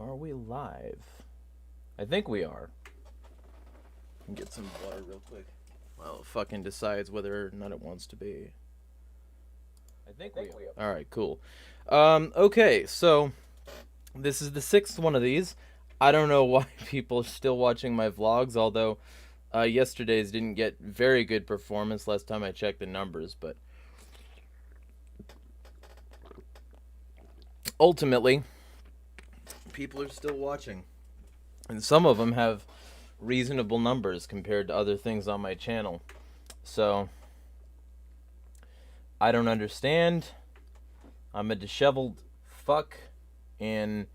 Are we live? I think we are. Get some water real quick. Well, it fucking decides whether or not it wants to be. I think we are. Alright, cool. Okay, so this is the 6th one of these. I don't know why people are still watching my vlogs, although yesterday's didn't get very good performance last time I checked the numbers, but ultimately, people are still watching. And some of them have reasonable numbers compared to other things on my channel. So, I don't understand. I'm a disheveled fuck in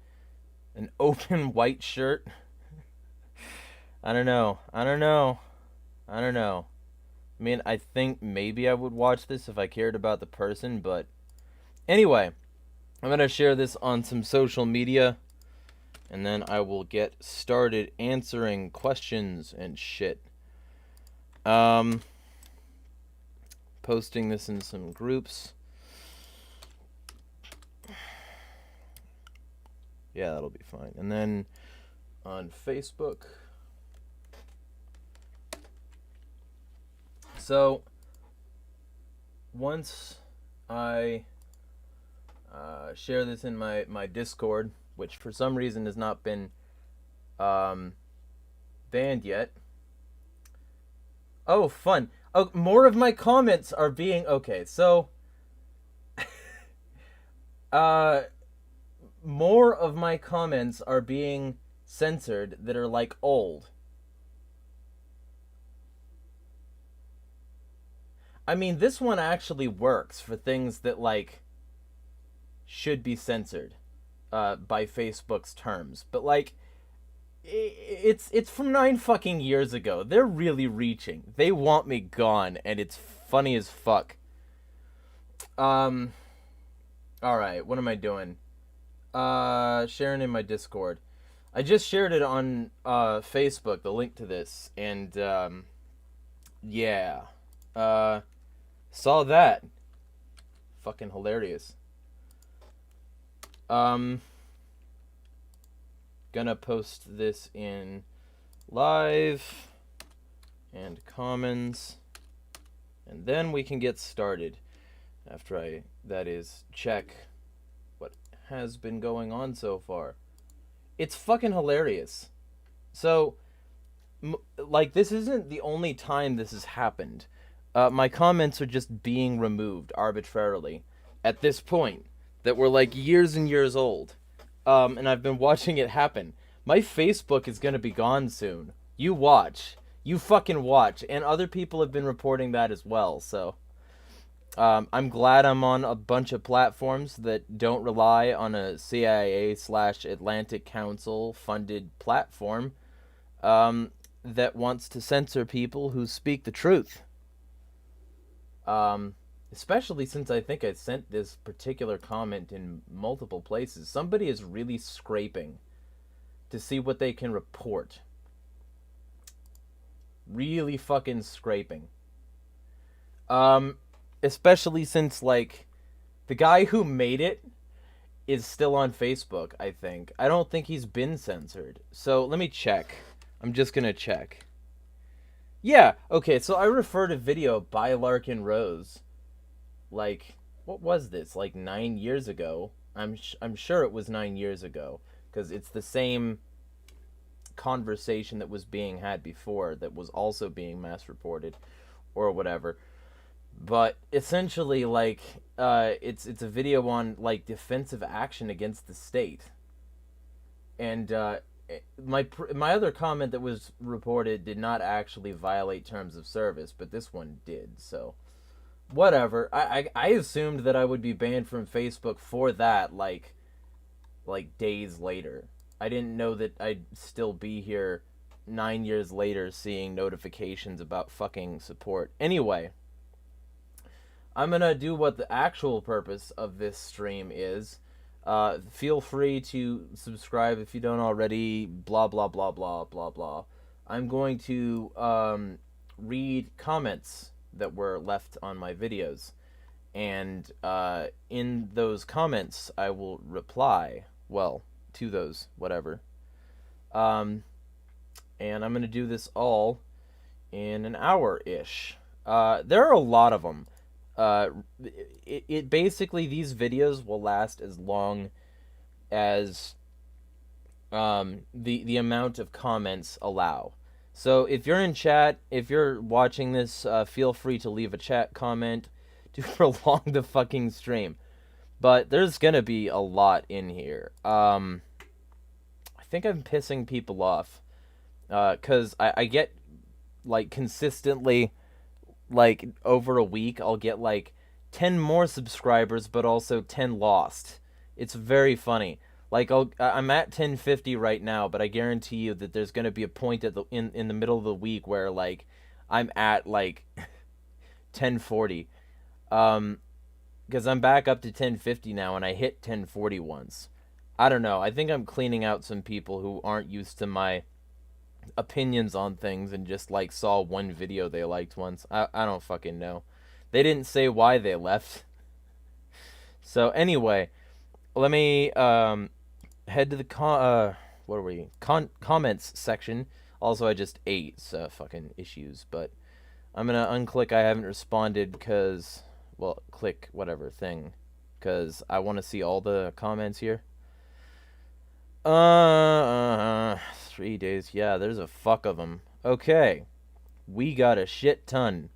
an open white shirt. I don't know. I mean, I think maybe I would watch this if I cared about the person, but anyway, I'm going to share this on some social media, and then I will get started answering questions and shit. Posting this in some groups. Yeah, that'll be fine. And then on Facebook. So, once I share this in my Discord, which for some reason has not been banned yet. Oh, fun. Oh, more of my comments are being... Okay, so... more of my comments are being censored that are, like, old. I mean, this one actually works for things that, like, should be censored by Facebook's terms. But, like, it's from 9 fucking years ago. They're really reaching. They want me gone, and it's funny as fuck. Alright, what am I doing? Sharing in my Discord. I just shared it on Facebook, the link to this, and yeah. Saw that. Fucking hilarious. Gonna post this in live and commons, and then we can get started after I, that is, check what has been going on so far. It's fucking hilarious. So, like, this isn't the only time this has happened. My comments are just being removed arbitrarily at this point that were, like, years and years old. And I've been watching it happen. My Facebook is gonna be gone soon. You watch. You fucking watch. And other people have been reporting that as well, so... I'm glad I'm on a bunch of platforms that don't rely on a CIA/Atlantic Council funded platform that wants to censor people who speak the truth. Especially since I think I sent this particular comment in multiple places. Somebody is really scraping to see what they can report. Really fucking scraping. Especially since, like, the guy who made it is still on Facebook, I think. I don't think he's been censored. So, let me check. I'm just gonna check. Yeah, okay, so I referred a video by Larkin Rose. Like, what was this? Like 9 years ago? I'm sure it was 9 years ago, because it's the same conversation that was being had before that was also being mass reported or whatever. But essentially, like, it's a video on, like, defensive action against the state. And my other comment that was reported did not actually violate terms of service, but this one did, so whatever. I assumed that I would be banned from Facebook for that, like days later. I didn't know that I'd still be here 9 years later seeing notifications about fucking support. Anyway, I'm gonna do what the actual purpose of this stream is. Feel free to subscribe if you don't already, blah, blah, blah, blah, blah, blah. I'm going to read comments that were left on my videos. And in those comments, I will reply. Well, to those, whatever. And I'm going to do this all in an hour-ish. There are a lot of them. It basically, these videos will last as long as the amount of comments allow. So if you're in chat, if you're watching this, feel free to leave a chat comment to prolong the fucking stream. But there's gonna be a lot in here. I think I'm pissing people off. 'Cause I get, like, consistently, like, over a week, I'll get, like, 10 more subscribers, but also 10 lost. It's very funny. Like, I'm at 1050 right now, but I guarantee you that there's gonna be a point at in the middle of the week where, like, I'm at, like, 1040. Because I'm back up to 1050 now, and I hit 1040 once. I don't know. I think I'm cleaning out some people who aren't used to my opinions on things and just, like, saw one video they liked once. I don't fucking know. They didn't say why they left. So, anyway, let me, head to the comments section. Also, I just ate, so fucking issues, but I'm gonna unclick I haven't responded because, well, click whatever thing, because I want to see all the comments here. 3 days, yeah, there's a fuck of them. Okay, we got a shit ton.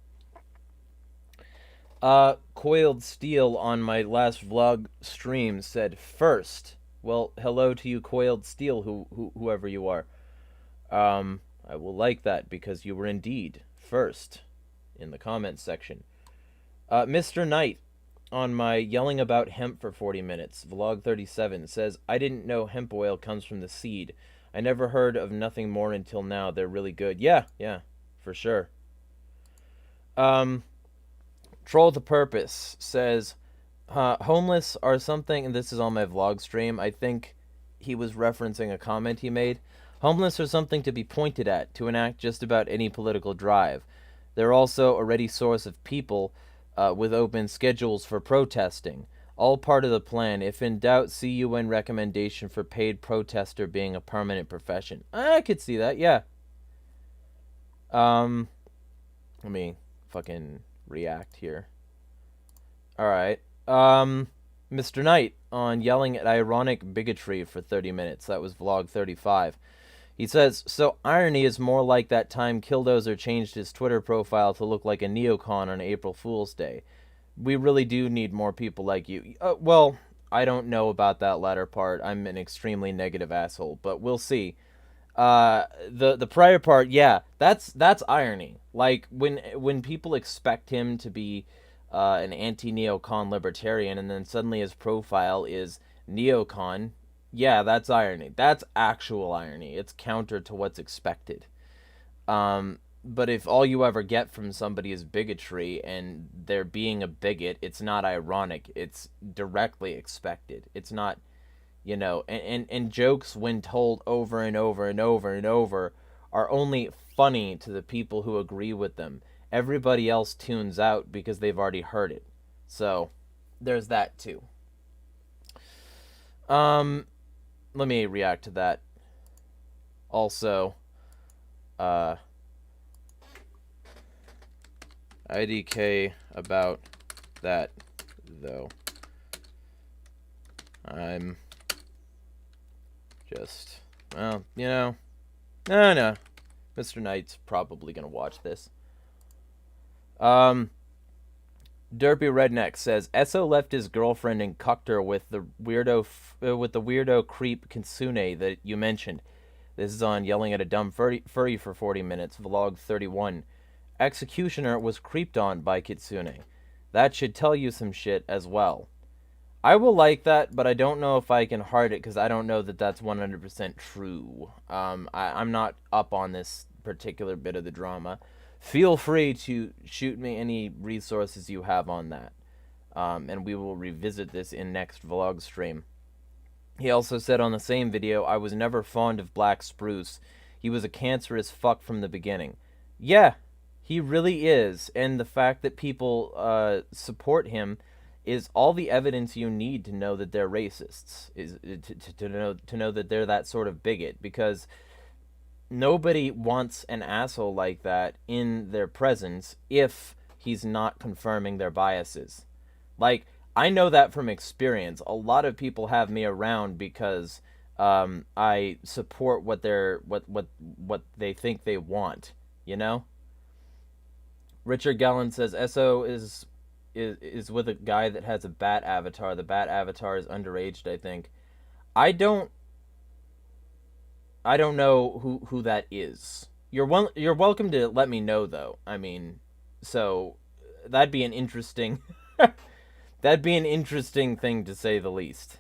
Coiled Steel on my last vlog stream said first. Well, hello to you, Coiled Steel, whoever you are. I will like that because you were indeed first in the comments section. Mr. Knight on my yelling about hemp for 40 minutes, vlog 37, says, I didn't know hemp oil comes from the seed. I never heard of nothing more until now. They're really good. Yeah, for sure. Troll the Purpose says, homeless are something, and this is on my vlog stream, I think he was referencing a comment he made. Homeless are something to be pointed at, to enact just about any political drive. They're also a ready source of people with open schedules for protesting. All part of the plan. If in doubt, see UN recommendation for paid protester being a permanent profession. I could see that, yeah. Let me fucking react here. Alright. Mr. Knight on yelling at ironic bigotry for 30 minutes. That was vlog 35. He says, so irony is more like that time Killdozer changed his Twitter profile to look like a neocon on April Fool's Day. We really do need more people like you. Well, I don't know about that latter part. I'm an extremely negative asshole, but we'll see. The prior part, yeah, that's irony. Like, when people expect him to be an anti-neocon libertarian, and then suddenly his profile is neocon, yeah, that's irony. That's actual irony. It's counter to what's expected. But if all you ever get from somebody is bigotry, and they're being a bigot, it's not ironic. It's directly expected. It's not, you know, and jokes, when told over and over and over and over, are only funny to the people who agree with them. Everybody else tunes out because they've already heard it. So, there's that too. Let me react to that. Also, IDK about that, though. I'm just, well, you know, no. Mr. Knight's probably gonna watch this. Derpy Redneck says, Esso left his girlfriend and cucked her with the weirdo creep Kitsune that you mentioned. This is on yelling at a dumb furry for 40 minutes, vlog 31. Executioner was creeped on by Kitsune. That should tell you some shit as well. I will like that, but I don't know if I can heart it because I don't know that that's 100% true. I'm not up on this particular bit of the drama. Feel free to shoot me any resources you have on that. And we will revisit this in next vlog stream. He also said on the same video, I was never fond of Black Spruce. He was a cancerous fuck from the beginning. Yeah, he really is. And the fact that people support him is all the evidence you need to know that they're racists, is to know that they're that sort of bigot, because nobody wants an asshole like that in their presence if he's not confirming their biases. Like, I know that from experience. A lot of people have me around because I support what they think they want, you know? Richard Gallen says SO is with a guy that has a bat avatar. The bat avatar is underaged, I think. I don't know who that is. You're welcome to let me know though. I mean, so that'd be an interesting that'd be an interesting thing to say the least.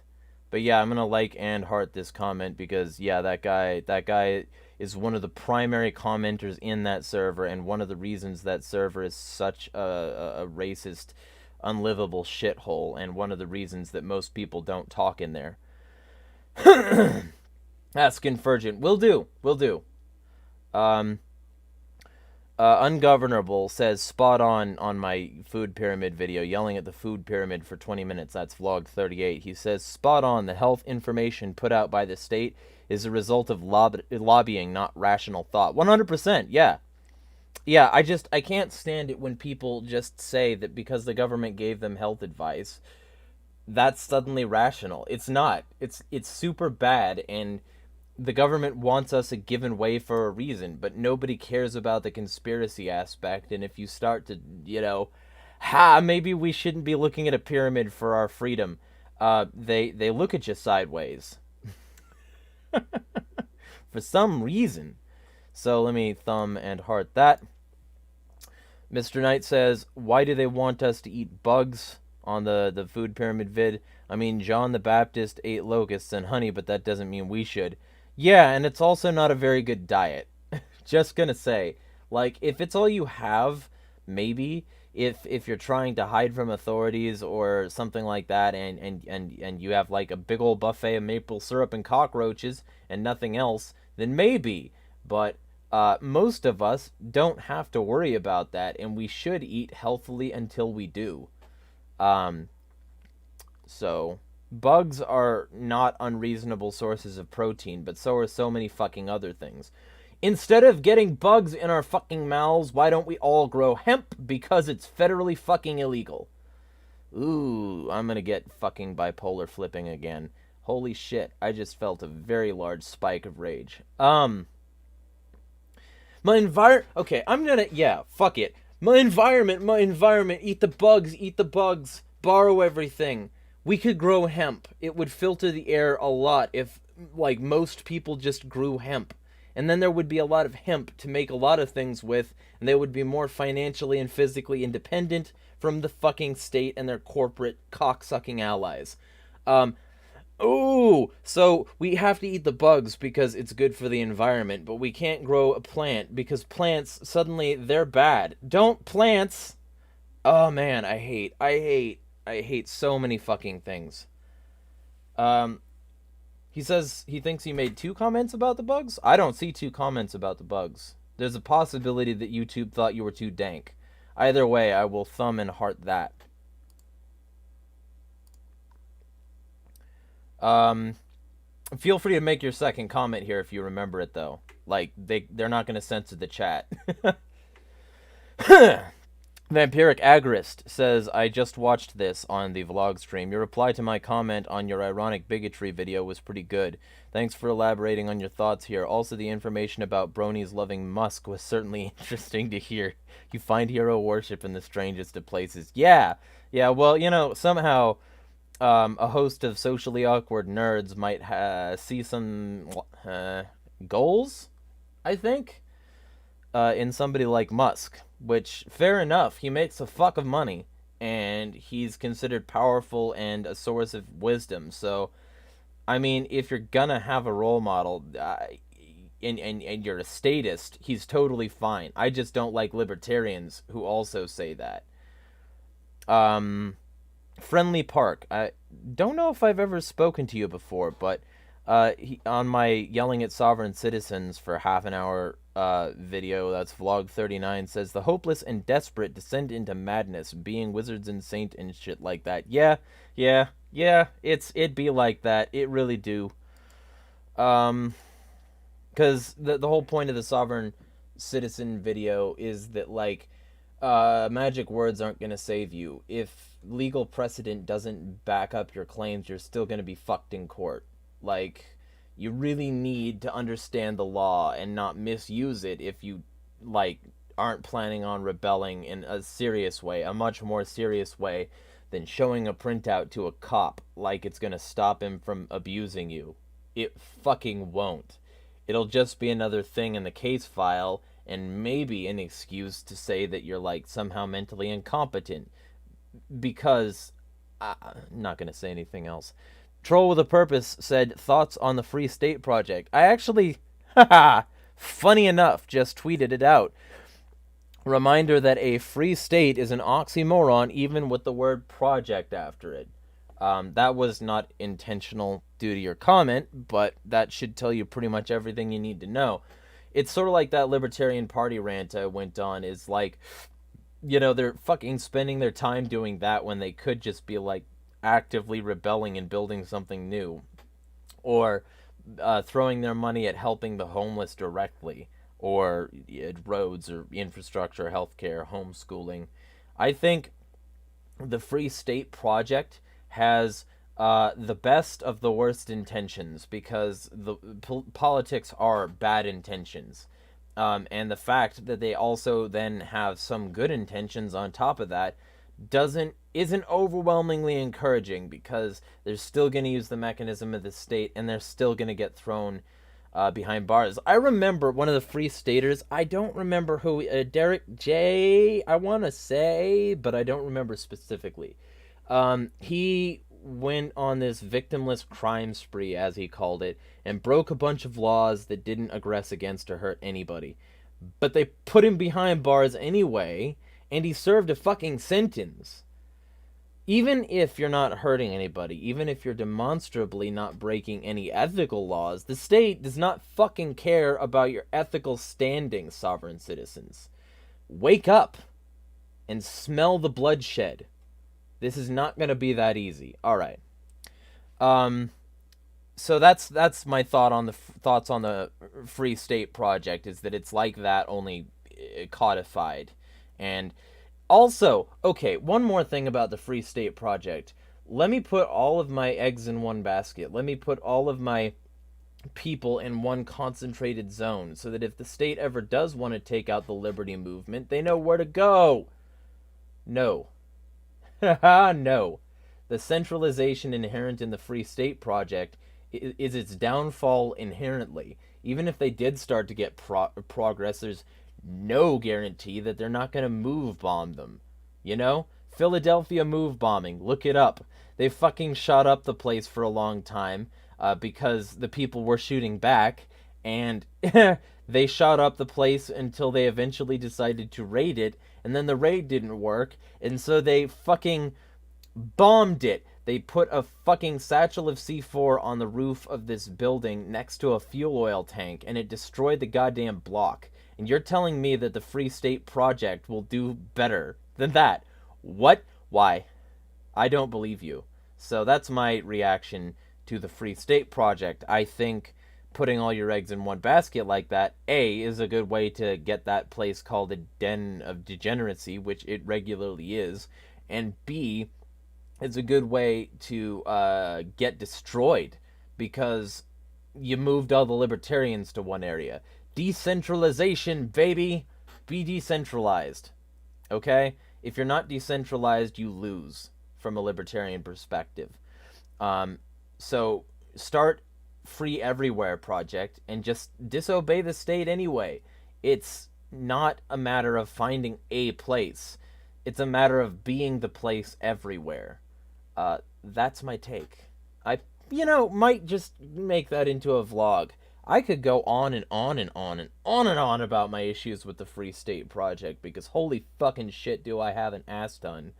But yeah, I'm gonna like and heart this comment because yeah, that guy is one of the primary commenters in that server, and one of the reasons that server is such a racist, unlivable shithole, and one of the reasons that most people don't talk in there. Ask Infergent. Will do. Ungovernable says spot on my food pyramid video, yelling at the food pyramid for 20 minutes. That's vlog 38. He says spot on. The health information put out by the state is a result of lobbying, not rational thought. 100%. Yeah. Yeah, I can't stand it when people just say that because the government gave them health advice, that's suddenly rational. It's not. It's super bad, and the government wants us a given way for a reason, but nobody cares about the conspiracy aspect. And if you start to, maybe we shouldn't be looking at a pyramid for our freedom, they look at you sideways for some reason. So let me thumb and heart that. Mr. Knight says, why do they want us to eat bugs on the food pyramid vid? I mean, John the Baptist ate locusts and honey, but that doesn't mean we should. Yeah, and it's also not a very good diet. Just gonna say, like, if it's all you have, maybe. If you're trying to hide from authorities or something like that, and you have like a big old buffet of maple syrup and cockroaches and nothing else, then maybe. But most of us don't have to worry about that, and we should eat healthily until we do. So bugs are not unreasonable sources of protein, but so are so many fucking other things. Instead of getting bugs in our fucking mouths, why don't we all grow hemp? Because it's federally fucking illegal. Ooh, I'm gonna get fucking bipolar flipping again. Holy shit, I just felt a very large spike of rage. Okay, I'm gonna, fuck it. My environment, eat the bugs, borrow everything. We could grow hemp. It would filter the air a lot if, like, most people just grew hemp. And then there would be a lot of hemp to make a lot of things with, and they would be more financially and physically independent from the fucking state and their corporate cocksucking allies. So we have to eat the bugs because it's good for the environment, but we can't grow a plant because plants, suddenly, they're bad. Don't plants! Oh man, I hate so many fucking things. He says he thinks he made 2 comments about the bugs. I don't see 2 comments about the bugs. There's a possibility that YouTube thought you were too dank. Either way, I will thumb and heart that. Feel free to make your second comment here if you remember it, though. Like, they're not going to censor the chat. Vampiric Agorist says, I just watched this on the Vlogstream. Your reply to my comment on your ironic bigotry video was pretty good. Thanks for elaborating on your thoughts here. Also, the information about bronies loving Musk was certainly interesting to hear. You find hero worship in the strangest of places. Yeah, well, somehow a host of socially awkward nerds might see some goals, I think, in somebody like Musk. Which, fair enough, he makes a fuck of money, and he's considered powerful and a source of wisdom. So, I mean, if you're gonna have a role model, and you're a statist, he's totally fine. I just don't like libertarians who also say that. Friendly Park. I don't know if I've ever spoken to you before, but On my yelling at sovereign citizens for half an hour video, that's vlog 39, says the hopeless and desperate descend into madness, being wizards and saint and shit like that. Yeah, it'd be like that. It really do. Because the whole point of the sovereign citizen video is that, like, magic words aren't going to save you. If legal precedent doesn't back up your claims, you're still going to be fucked in court. Like, you really need to understand the law and not misuse it if you, like, aren't planning on rebelling in a serious way, a much more serious way than showing a printout to a cop like it's going to stop him from abusing you. It fucking won't. It'll just be another thing in the case file, and maybe an excuse to say that you're, like, somehow mentally incompetent. Because I'm not going to say anything else. Troll with a Purpose said, thoughts on the Free State Project. I actually, funny enough, just tweeted it out. Reminder that a free state is an oxymoron even with the word project after it. That was not intentional due to your comment, but that should tell you pretty much everything you need to know. It's sort of like that Libertarian Party rant I went on, is like, you know, they're fucking spending their time doing that when they could just be, like, actively rebelling and building something new. Or throwing their money at helping the homeless directly. Or roads or infrastructure, healthcare, homeschooling. I think the Free State Project has the best of the worst intentions, because the politics are bad intentions. And the fact that they also then have some good intentions on top of that isn't overwhelmingly encouraging, because they're still going to use the mechanism of the state, and they're still going to get thrown behind bars. I remember one of the Free Staters, I don't remember who, Derek J, I want to say, but I don't remember specifically. He went on this victimless crime spree, as he called it, and broke a bunch of laws that didn't aggress against or hurt anybody. But they put him behind bars anyway, and he served a fucking sentence. Even if you're not hurting anybody, even if you're demonstrably not breaking any ethical laws, the state does not fucking care about your ethical standing, sovereign citizens. Wake up and smell the bloodshed. This is not going to be that easy. All right. So that's my thoughts on the Free State Project, is that it's like that, only codified. And also, okay, one more thing about the Free State Project. Let me put all of my eggs in one basket. Let me put all of my people in one concentrated zone, so that if the state ever does want to take out the liberty movement, they know where to go. No. No. The centralization inherent in the Free State Project is its downfall inherently. Even if they did start to get progress, there's no guarantee that they're not going to move bomb them. You know? Philadelphia move bombing. Look it up. They fucking shot up the place for a long time because the people were shooting back, and they shot up the place until they eventually decided to raid it, and then the raid didn't work, and so they fucking bombed it. They put a fucking satchel of C4 on the roof of this building next to a fuel oil tank, and it destroyed the goddamn block. And you're telling me that the Free State Project will do better than that? What? Why? I don't believe you. So that's my reaction to the Free State Project. I think putting all your eggs in one basket like that, A, is a good way to get that place called a den of degeneracy, which it regularly is, and B, it's a good way to get destroyed, because you moved all the libertarians to one area. Decentralization, baby! Be decentralized. Okay? If you're not decentralized, you lose from a libertarian perspective. So start Free Everywhere Project and just disobey the state anyway. It's not a matter of finding a place. It's a matter of being the place everywhere. That's my take. I, might just make that into a vlog. I could go on and on and on and on and on about my issues with the Free State Project, because holy fucking shit do I have an ass ton.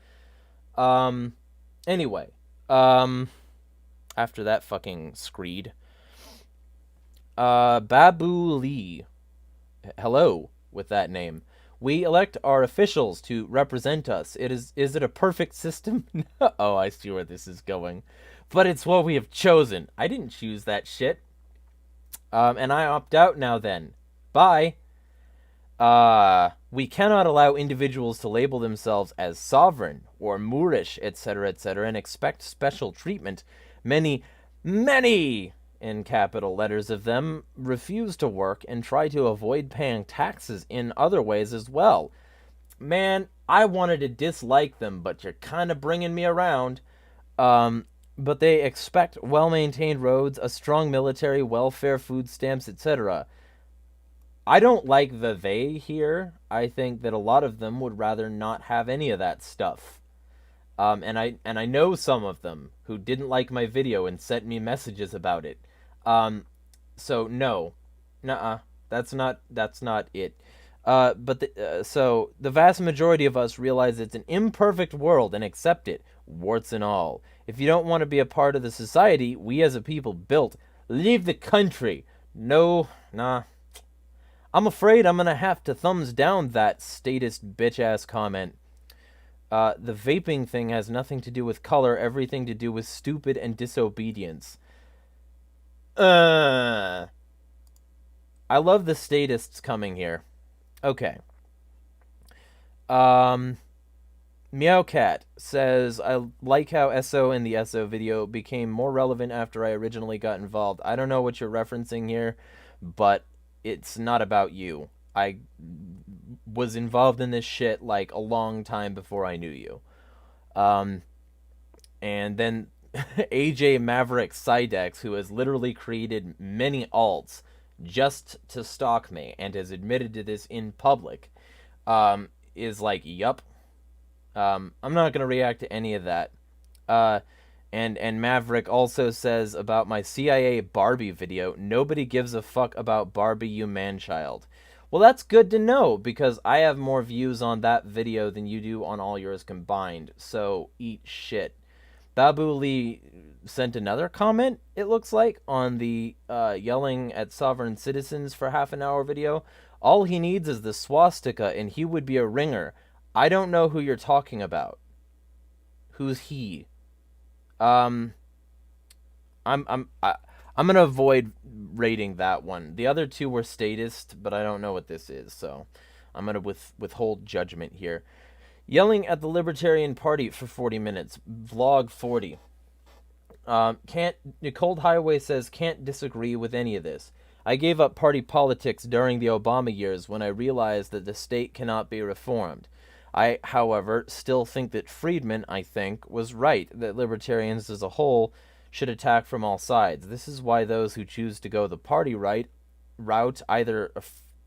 Anyway, after that fucking screed, Babu Lee. Hello with that name. We elect our officials to represent us. Is it a perfect system? Oh, I see where this is going. But it's what we have chosen. I didn't choose that shit. And I opt out now then. Bye. We cannot allow individuals to label themselves as sovereign or Moorish, etc., and expect special treatment. Many, in capital letters of them, refuse to work and try to avoid paying taxes in other ways as well. Man, I wanted to dislike them, but you're kind of bringing me around. But they expect well-maintained roads, a strong military, welfare, food stamps, etc. I don't like the they here. I think that a lot of them would rather not have any of that stuff. And I know some of them who didn't like my video and sent me messages about it. So no, nuh-uh, that's not it. So the vast majority of us realize it's an imperfect world and accept it, warts and all. If you don't want to be a part of the society we as a people built, leave the country. No, nah. I'm afraid I'm gonna have to thumbs down that statist bitch-ass comment. The vaping thing has nothing to do with color, everything to do with stupid and disobedience. I love the statists coming here. Okay. Meowcat says, I like how SO in the SO video became more relevant after I originally got involved. I don't know what you're referencing here, but it's not about you. I was involved in this shit like a long time before I knew you. And then AJ Maverick Sidex, who has literally created many alts just to stalk me and has admitted to this in public, is like, yup. I'm not going to react to any of that. And Maverick also says about my CIA Barbie video, nobody gives a fuck about Barbie, you man-child. Well, that's good to know, because I have more views on that video than you do on all yours combined, so eat shit. Babu Lee sent another comment, it looks like, on the yelling at sovereign citizens for half an hour video. All he needs is the swastika, and he would be a ringer. I don't know who you're talking about. Who's he? I'm gonna avoid rating that one. The other two were statist, but I don't know what this is, so I'm gonna withhold judgment here. Yelling at the Libertarian Party for 40 minutes. Vlog 40. Cold Highway says, can't disagree with any of this. I gave up party politics during the Obama years when I realized that the state cannot be reformed. I, however, still think that Friedman, was right, that libertarians as a whole should attack from all sides. This is why those who choose to go the party route, either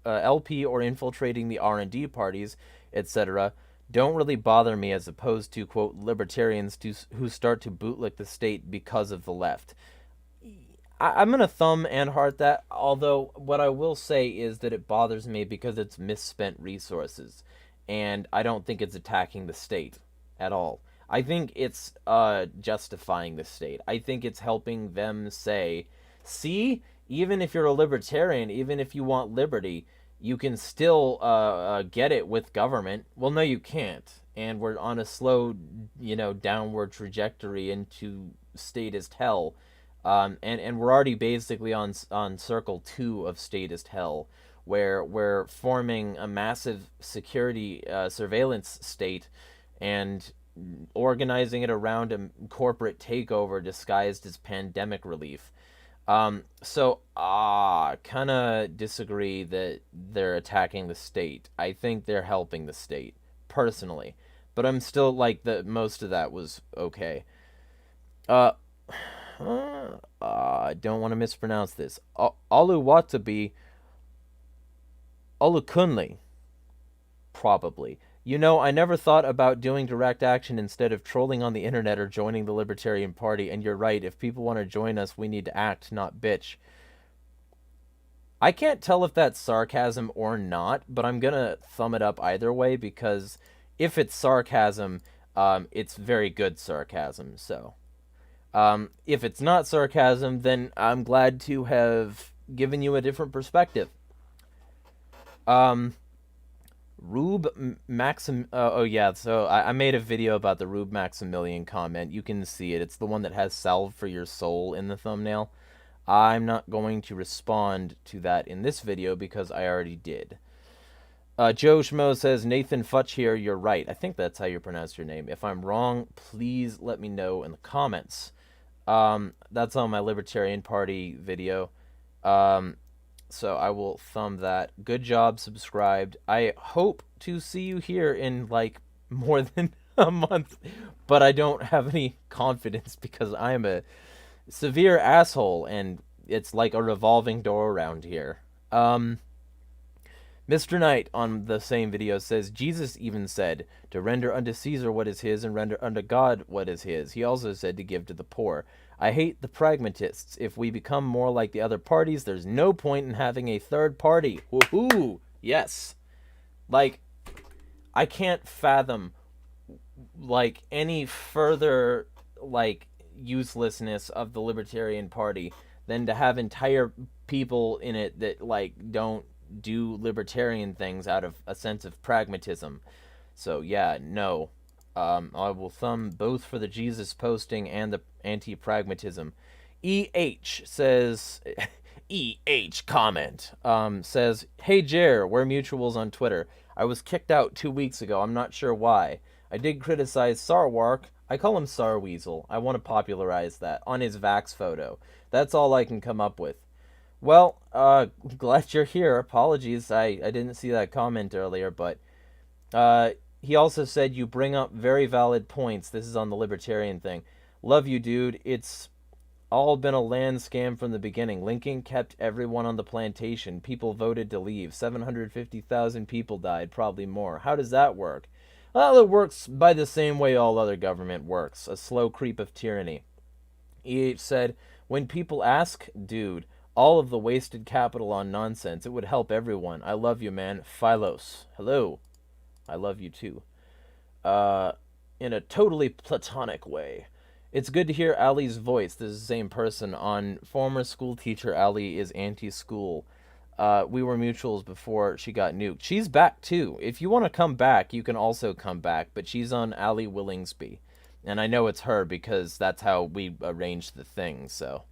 LP or infiltrating the R&D parties, etc., don't really bother me, as opposed to, quote, libertarians who start to bootlick the state because of the left. I'm going to thumb and heart that, although what I will say is that it bothers me because it's misspent resources. And I don't think it's attacking the state at all. I think it's justifying the state. I think it's helping them say, see, even if you're a libertarian, even if you want liberty, you can still get it with government. Well, no, you can't. And we're on a slow, downward trajectory into statist hell. And we're already basically on circle 2 of statist hell, where we're forming a massive security surveillance state and organizing it around a corporate takeover disguised as pandemic relief. So kind of disagree that they're attacking the state. I think they're helping the state, personally. But I'm still like, most of that was okay. I don't want to mispronounce this. Oluwatabi Olukunli. Probably. I never thought about doing direct action instead of trolling on the internet or joining the Libertarian Party, and you're right, if people want to join us, we need to act, not bitch. I can't tell if that's sarcasm or not, but I'm gonna thumb it up either way, because if it's sarcasm, it's very good sarcasm, so. If it's not sarcasm, then I'm glad to have giving you a different perspective. Rube Maxim. Oh yeah, so I made a video about the Rube Maximilian comment. You can see it. It's the one that has "Salve for Your Soul" in the thumbnail. I'm not going to respond to that in this video because I already did. Joe Schmo says, Nathan Futch here, you're right. I think that's how you pronounce your name. If I'm wrong, please let me know in the comments. That's on my Libertarian Party video. So I will thumb that. Good job, subscribed. I hope to see you here in, like, more than a month. But I don't have any confidence because I am a severe asshole, and it's like a revolving door around here. Mr. Knight on the same video says, Jesus even said to render unto Caesar what is his and render unto God what is his. He also said to give to the poor. I hate the pragmatists. If we become more like the other parties, there's no point in having a third party. Woohoo! Yes. Like, I can't fathom, like, any further, like, uselessness of the Libertarian Party than to have entire people in it that, like, don't do libertarian things out of a sense of pragmatism. So yeah, no. I will thumb both for the Jesus posting and the anti-pragmatism. EH says, EH comment, says, hey Jer, we're mutuals on Twitter. I was kicked out 2 weeks ago. I'm not sure why. I did criticize Sarwark. I call him Sarweasel. I want to popularize that on his Vax photo. That's all I can come up with. Well, glad you're here. Apologies, I didn't see that comment earlier, but he also said you bring up very valid points. This is on the libertarian thing. Love you, dude. It's all been a land scam from the beginning. Lincoln kept everyone on the plantation. People voted to leave. 750,000 people died, probably more. How does that work? Well, it works by the same way all other government works. A slow creep of tyranny. EH said, when people ask, dude, all of the wasted capital on nonsense. It would help everyone. I love you, man. Philos. Hello. I love you, too. In a totally platonic way. It's good to hear Ali's voice. This is the same person. On former school teacher, Ali is anti-school. We were mutuals before she got nuked. She's back, too. If you want to come back, you can also come back. But she's on Ali Willingsby. And I know it's her because that's how we arranged the thing, so...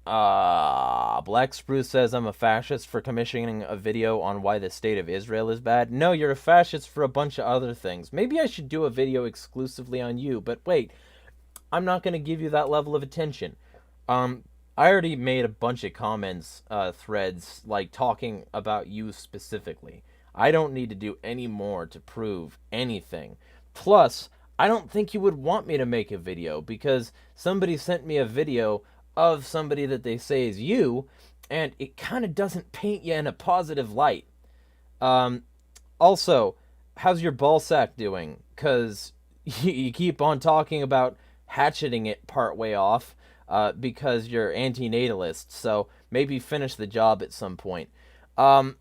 Black Spruce says I'm a fascist for commissioning a video on why the state of Israel is bad. No, you're a fascist for a bunch of other things. Maybe I should do a video exclusively on you, but wait, I'm not going to give you that level of attention. I already made a bunch of comments, threads, like talking about you specifically. I don't need to do any more to prove anything. Plus, I don't think you would want me to make a video because somebody sent me a video of somebody that they say is you, and it kind of doesn't paint you in a positive light. Also, how's your ballsack doing? Because you keep on talking about hatcheting it partway off because you're anti-natalist, so maybe finish the job at some point. I'm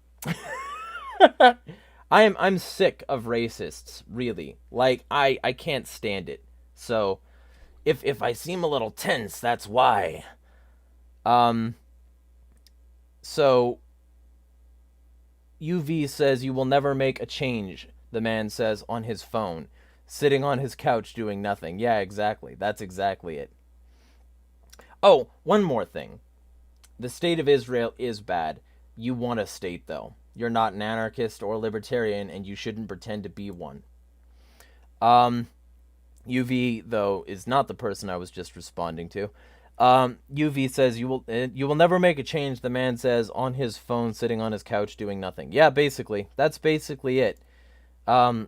sick of racists, really. Like, I can't stand it. So... If I seem a little tense, that's why. So, UV says you will never make a change, the man says on his phone, sitting on his couch doing nothing. Yeah, exactly. That's exactly it. Oh, one more thing. The state of Israel is bad. You want a state, though. You're not an anarchist or libertarian, and you shouldn't pretend to be one. UV, though, is not the person I was just responding to. UV says you will never make a change, the man says on his phone sitting on his couch doing nothing. Yeah, basically. That's basically it. Although,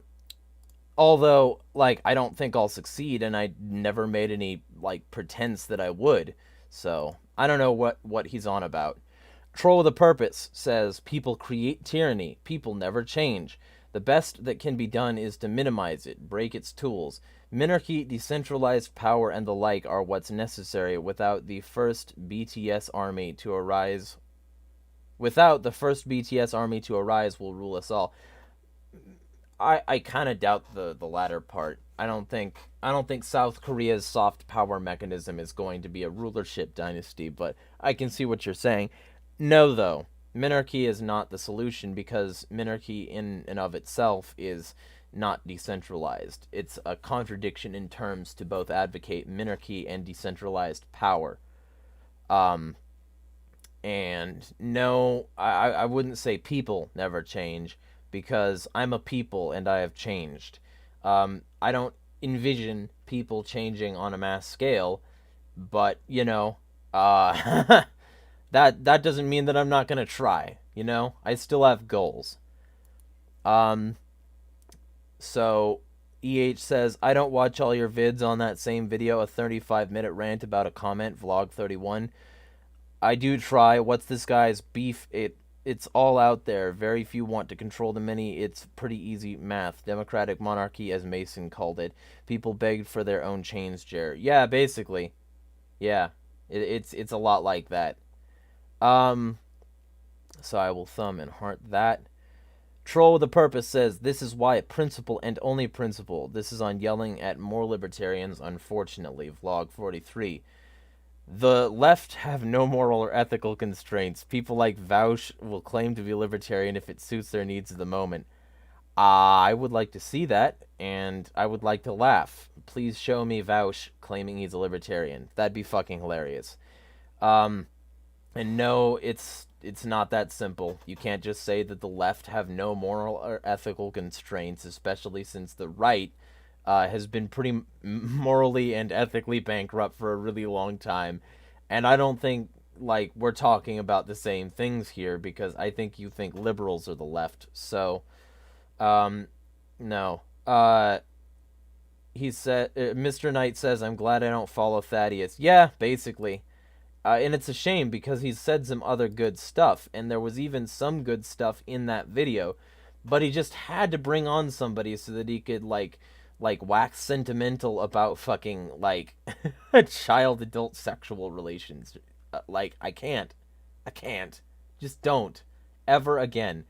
like, I don't think I'll succeed, and I never made any, like, pretense that I would. So, I don't know what he's on about. Troll with a Purpose says, people create tyranny. People never change. The best that can be done is to minimize it, break its tools. Minarchy, decentralized power, and the like are what's necessary without the first BTS army to arise. Without the first BTS army to arise will rule us all. I kind of doubt the latter part. I don't think South Korea's soft power mechanism is going to be a rulership dynasty, but I can see what you're saying. No, though. Minarchy is not the solution because minarchy in and of itself is not decentralized. It's a contradiction in terms to both advocate minarchy and decentralized power. Um, and no, I wouldn't say people never change because I'm a people and I have changed. I don't envision people changing on a mass scale, but that doesn't mean that I'm not gonna try. I still have goals. Um, so says I don't watch all your vids on that same video. A 35-minute rant about a comment. Vlog 31. I do try. What's this guy's beef? It's all out there. Very few want to control the many. It's pretty easy math. Democratic monarchy, as Mason called it. People begged for their own change, Jer. Yeah, basically. Yeah, it's a lot like that. So I will thumb and heart that. Troll with a Purpose says, this is why principle and only principle. This is on yelling at more libertarians, unfortunately. Vlog 43. The left have no moral or ethical constraints. People like Vaush will claim to be libertarian if it suits their needs at the moment. I would like to see that, and I would like to laugh. Please show me Vaush claiming he's a libertarian. That'd be fucking hilarious. And no, it's not that simple. You can't just say that the left have no moral or ethical constraints, especially since the right has been pretty morally and ethically bankrupt for a really long time. And I don't think, we're talking about the same things here, because I think you think liberals are the left. So, no. He said, Mr. Knight says, I'm glad I don't follow Thaddeus. Yeah, basically. And it's a shame because he's said some other good stuff, and there was even some good stuff in that video, but he just had to bring on somebody so that he could, wax sentimental about fucking, child-adult sexual relations. I can't. Just don't. Ever again.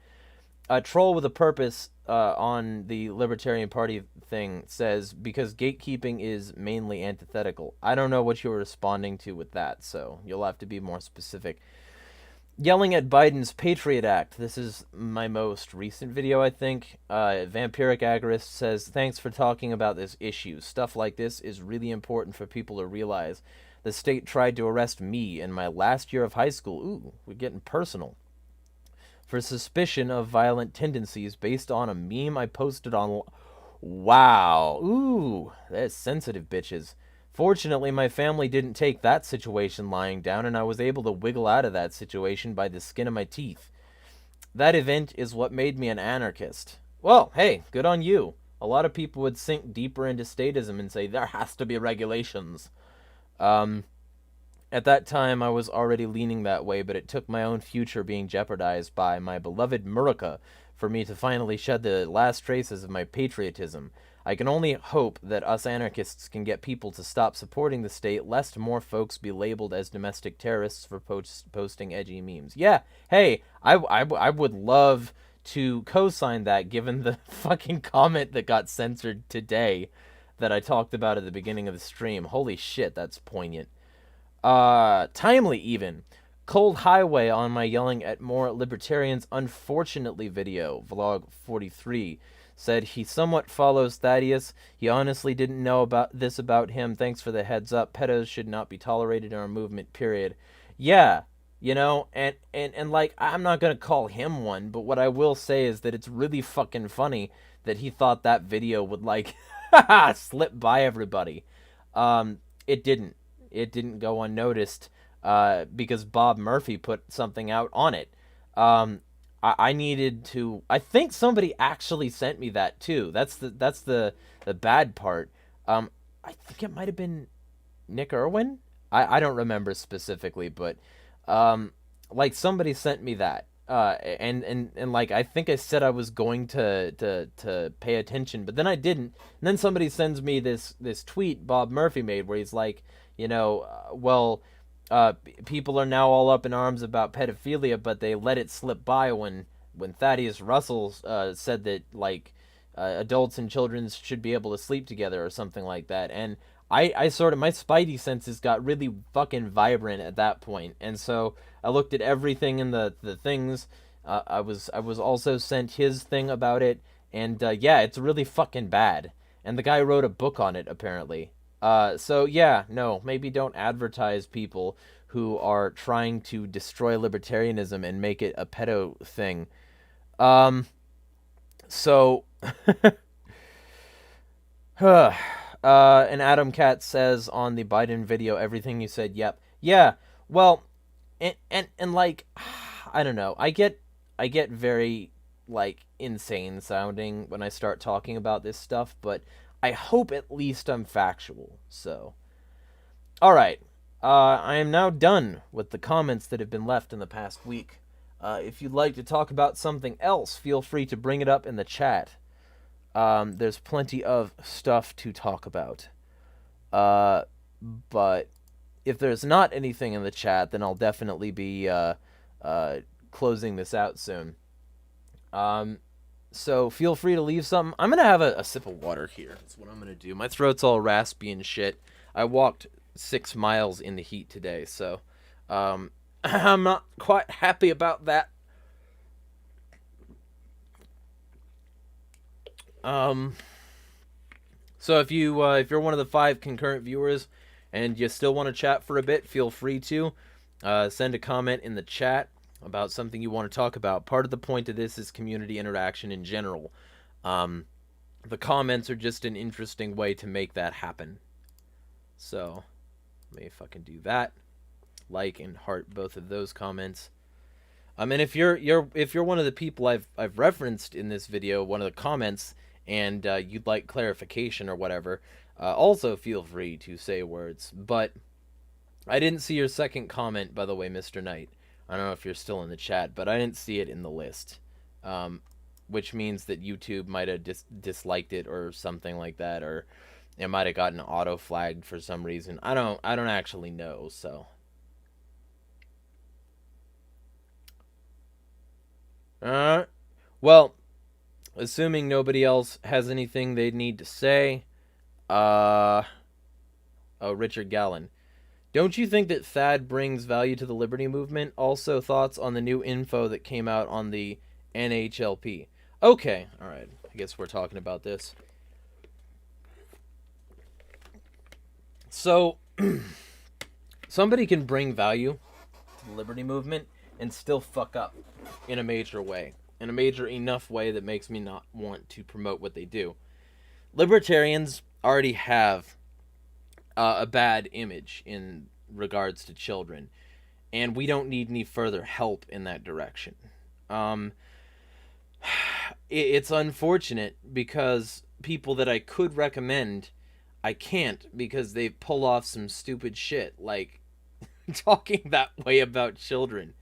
Troll with a Purpose on the Libertarian Party thing says, because gatekeeping is mainly antithetical. I don't know what you were responding to with that, so you'll have to be more specific. Yelling at Biden's Patriot Act. This is my most recent video, I think. Vampiric Agorist says, thanks for talking about this issue. Stuff like this is really important for people to realize. The state tried to arrest me in my last year of high school. Ooh, we're getting personal. For suspicion of violent tendencies based on a meme I posted on... Wow. Ooh, that's sensitive, bitches. Fortunately, my family didn't take that situation lying down, and I was able to wiggle out of that situation by the skin of my teeth. That event is what made me an anarchist. Well, hey, good on you. A lot of people would sink deeper into statism and say, there has to be regulations. At that time, I was already leaning that way, but it took my own future being jeopardized by my beloved Murica for me to finally shed the last traces of my patriotism. I can only hope that us anarchists can get people to stop supporting the state, lest more folks be labeled as domestic terrorists for posting edgy memes. Yeah, hey, I would love to co-sign that, given the fucking comment that got censored today that I talked about at the beginning of the stream. Holy shit, that's poignant. Timely even. Cold Highway on my yelling at more libertarians unfortunately video, vlog 43, said he somewhat follows Thaddeus. He honestly didn't know about him. Thanks for the heads up. Pedos should not be tolerated in our movement, period. Yeah, and I'm not gonna call him one, but what I will say is that it's really fucking funny that he thought that video would slip by everybody. It didn't. It didn't go unnoticed because Bob Murphy put something out on it. I needed to... I think somebody actually sent me that too. That's the bad part. I think it might have been Nick Irwin. I don't remember specifically, but somebody sent me that. And I think I said I was going to pay attention, but then I didn't. And then somebody sends me this tweet Bob Murphy made where he's like, people are now all up in arms about pedophilia, but they let it slip by when Thaddeus Russell said that adults and children should be able to sleep together or something like that. And I sort of, my spidey senses got really fucking vibrant at that point. And so I looked at everything in the things. I was also sent his thing about it. And yeah, it's really fucking bad. And the guy wrote a book on it, apparently. So yeah, no, maybe don't advertise people who are trying to destroy libertarianism and make it a pedo thing. So, and Adam Cat says on the Biden video, everything you said, yep. Yeah, well, and like, I don't know. I get very, like, insane sounding when I start talking about this stuff, but I hope at least I'm factual, so. Alright, I am now done with the comments that have been left in the past week. If you'd like to talk about something else, feel free to bring it up in the chat. There's plenty of stuff to talk about. But if there's not anything in the chat, then I'll definitely be closing this out soon. So feel free to leave something. I'm going to have a sip of water here. That's what I'm going to do. My throat's all raspy and shit. I walked 6 miles in the heat today, so I'm not quite happy about that. So if you're one of the 5 concurrent viewers and you still want to chat for a bit, feel free to send a comment in the chat about something you want to talk about. Part of the point of this is community interaction in general. The comments are just an interesting way to make that happen. So let me fucking do that. Like and heart both of those comments. And if you're one of the people I've referenced in this video, one of the comments, and you'd like clarification or whatever, also feel free to say words. But I didn't see your second comment, by the way, Mr. Knight. I don't know if you're still in the chat, but I didn't see it in the list, which means that YouTube might have disliked it or something like that, or it might have gotten auto flagged for some reason. I don't actually know. So. Well, assuming nobody else has anything they need to say, oh, Richard Gallen. Don't you think that Thad brings value to the liberty movement? Also, thoughts on the new info that came out on the NHLP. Okay, alright. I guess we're talking about this. So, somebody can bring value to the liberty movement and still fuck up in a major way. In a major enough way that makes me not want to promote what they do. Libertarians already have a bad image in regards to children, and we don't need any further help in that direction. It's unfortunate because people that I could recommend, I can't because they pull off some stupid shit, like talking that way about children.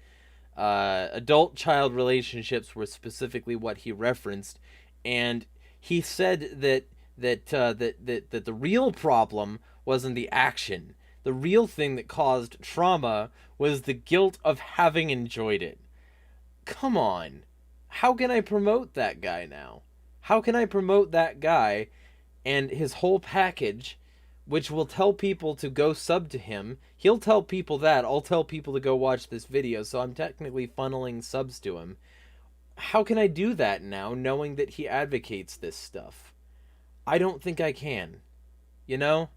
Adult-child relationships were specifically what he referenced, and he said that the real problem wasn't the action. The real thing that caused trauma was the guilt of having enjoyed it. Come on. How can I promote that guy now? How can I promote that guy and his whole package, which will tell people to go sub to him? He'll tell people that. I'll tell people to go watch this video, so I'm technically funneling subs to him. How can I do that now, knowing that he advocates this stuff? I don't think I can. You know?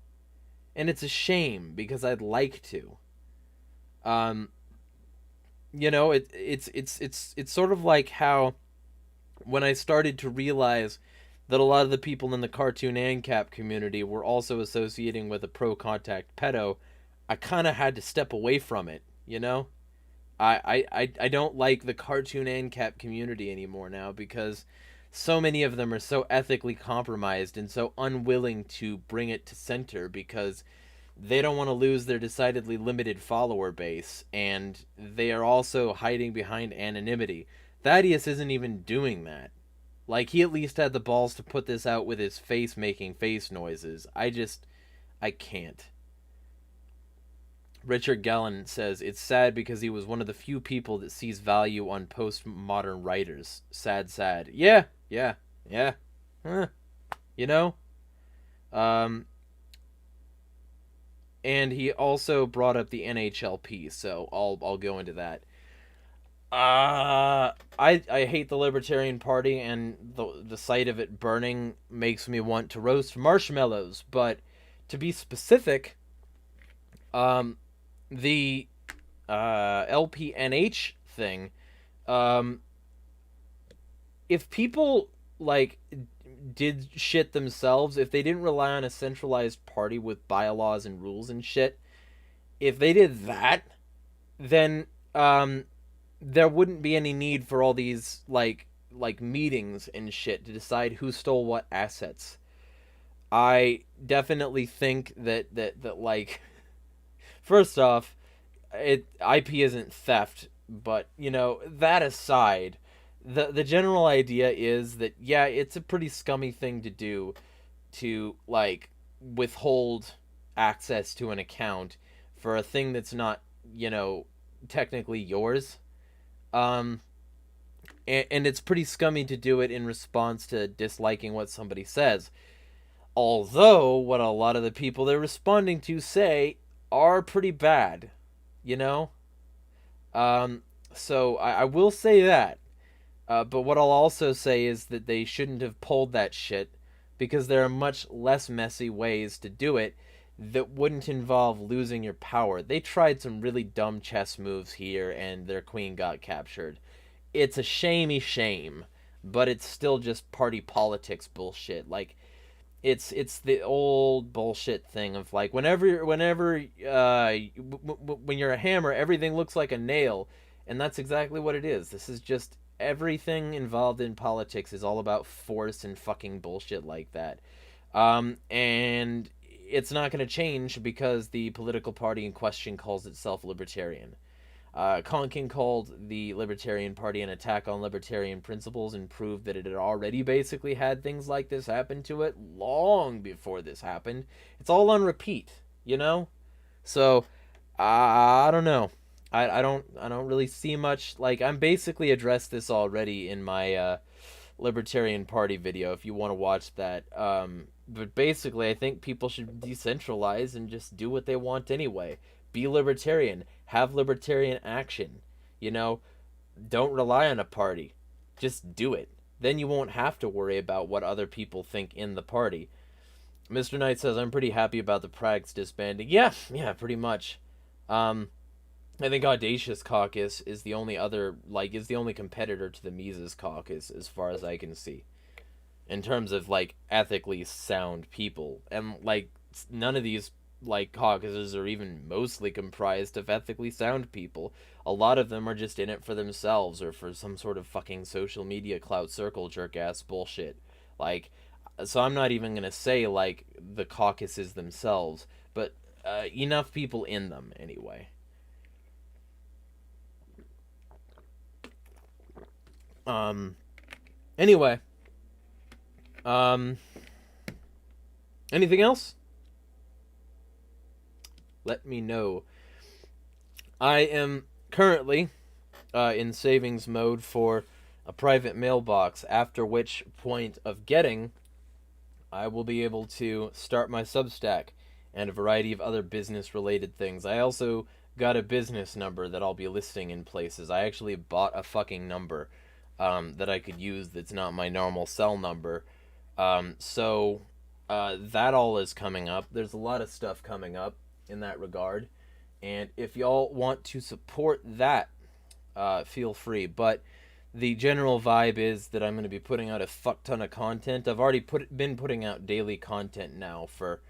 And it's a shame, because I'd like to. You know, it's sort of like how when I started to realize that a lot of the people in the cartoon ANCAP community were also associating with a pro-contact pedo, I kind of had to step away from it, you know? I don't like the cartoon ANCAP community anymore now because so many of them are so ethically compromised and so unwilling to bring it to center because they don't want to lose their decidedly limited follower base, and they are also hiding behind anonymity. Thaddeus isn't even doing that. Like, he at least had the balls to put this out with his face making face noises. I can't. Richard Gallen says, it's sad because he was one of the few people that sees value on postmodern writers. Sad, sad. Yeah. you know? Um, and he also brought up the NHLP, so I'll go into that. I hate the Libertarian Party, and the sight of it burning makes me want to roast marshmallows. But to be specific, um, the LPNH thing, um, if people like did shit themselves, if they didn't rely on a centralized party with bylaws and rules and shit, if they did that, then there wouldn't be any need for all these like meetings and shit to decide who stole what assets. I definitely think that like first off, IP isn't theft, but that aside, the general idea is that yeah, it's a pretty scummy thing to do to like withhold access to an account for a thing that's not, technically yours. Um and it's pretty scummy to do it in response to disliking what somebody says. Although what a lot of the people they're responding to say are pretty bad, you know? Um so I will say that. But what I'll also say is that they shouldn't have pulled that shit because there are much less messy ways to do it that wouldn't involve losing your power. They tried some really dumb chess moves here and their queen got captured. It's a shamey shame, but it's still just party politics bullshit. Like it's the old bullshit thing of like when you're a hammer, everything looks like a nail, and that's exactly what it is. This is just everything involved in politics is all about force and fucking bullshit like that. And it's not going to change because the political party in question calls itself libertarian. Konkin called the Libertarian Party an attack on libertarian principles and proved that it had already basically had things like this happen to it long before this happened. It's all on repeat, you know? So, I don't know. I don't really see much. Like, I'm basically addressed this already in my Libertarian Party video if you want to watch that. But basically, I think people should decentralize and just do what they want anyway. Be libertarian. Have libertarian action. Don't rely on a party. Just do it. Then you won't have to worry about what other people think in the party. Mr. Knight says, I'm pretty happy about the Prags disbanding. Yeah, pretty much. I think Audacious Caucus is the only competitor to the Mises Caucus as far as I can see. In terms of ethically sound people. And none of these caucuses are even mostly comprised of ethically sound people. A lot of them are just in it for themselves or for some sort of fucking social media clout circle jerk ass bullshit. So I'm not even gonna say the caucuses themselves, but enough people in them anyway. Anyway. Anything else? Let me know. I am currently in savings mode for a private mailbox, after which point of getting, I will be able to start my Substack and a variety of other business-related things. I also got a business number that I'll be listing in places. I actually bought a fucking number that I could use that's not my normal cell number. So that all is coming up. There's a lot of stuff coming up in that regard. And if y'all want to support that, feel free. But the general vibe is that I'm going to be putting out a fuck ton of content. I've already been putting out daily content now for,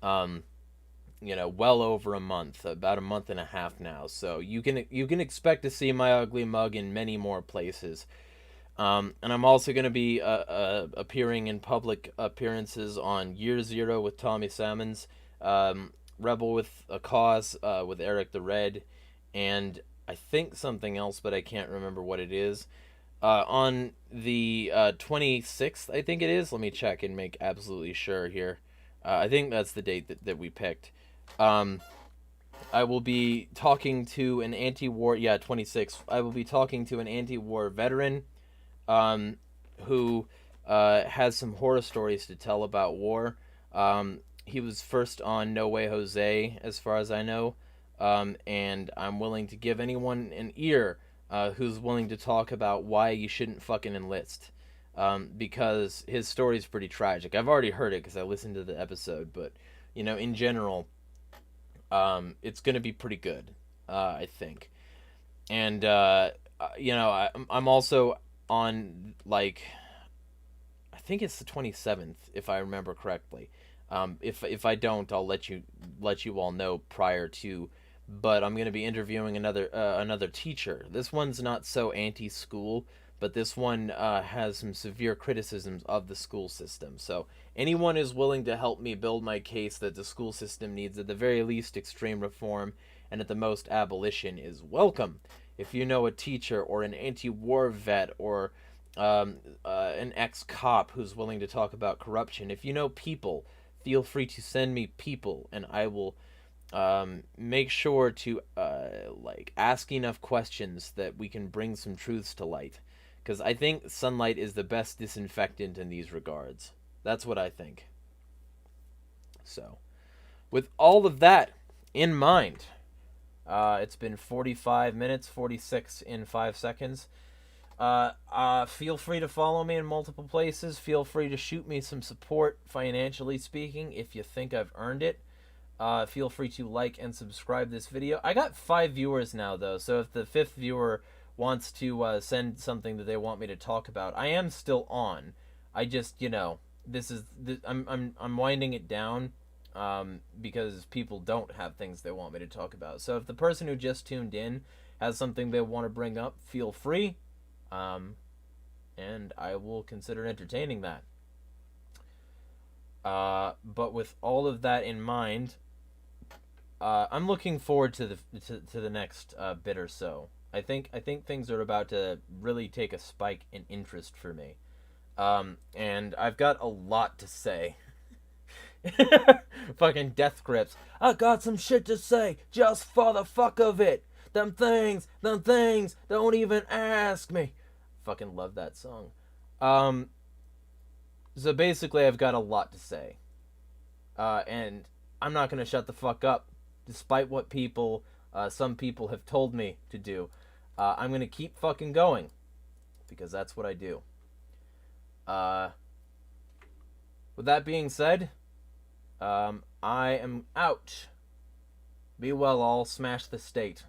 well over a month, about a month and a half now. So you can expect to see my ugly mug in many more places. And I'm also going to be appearing in public appearances on Year Zero with Tommy Salmons, Rebel with a Cause with Eric the Red, and I think something else, but I can't remember what it is. On the 26th, I think it is. Let me check and make absolutely sure here. I think that's the date that we picked. I will be talking to an anti-war... Yeah, 26th. I will be talking to an anti-war veteran who has some horror stories to tell about war. He was first on No Way Jose, as far as I know, and I'm willing to give anyone an ear who's willing to talk about why you shouldn't fucking enlist. Because his story is pretty tragic. I've already heard it because I listened to the episode, but in general, it's gonna be pretty good, I think. And I'm also on like I think it's the 27th, if I remember correctly. If I don't, I'll let you all know prior to. But I'm going to be interviewing another teacher. This one's not so anti-school, but this one has some severe criticisms of the school system. So anyone is willing to help me build my case that the school system needs at the very least extreme reform and at the most abolition is welcome. If you know a teacher or an anti-war vet or an ex-cop who's willing to talk about corruption, if you know people, feel free to send me people, and I will make sure to ask enough questions that we can bring some truths to light. Because I think sunlight is the best disinfectant in these regards. That's what I think. So, with all of that in mind, it's been 45 minutes, 46 in 5 seconds. Feel free to follow me in multiple places. Feel free to shoot me some support, financially speaking, if you think I've earned it. Feel free to like and subscribe this video. I got 5 viewers now, though, so if the 5th viewer wants to send something that they want me to talk about, I am still on. I just, I'm winding it down because people don't have things they want me to talk about. So if the person who just tuned in has something they want to bring up, feel free. And I will consider entertaining that. But with all of that in mind, I'm looking forward to the next bit or so. I think things are about to really take a spike in interest for me. And I've got a lot to say. Fucking death grips. I got some shit to say just for the fuck of it. Them things, don't even ask me. Fucking love that song. So basically I've got a lot to say. And I'm not going to shut the fuck up, despite what some people have told me to do. I'm going to keep fucking going, because that's what I do. With that being said, I am out. Be well all, smash the state.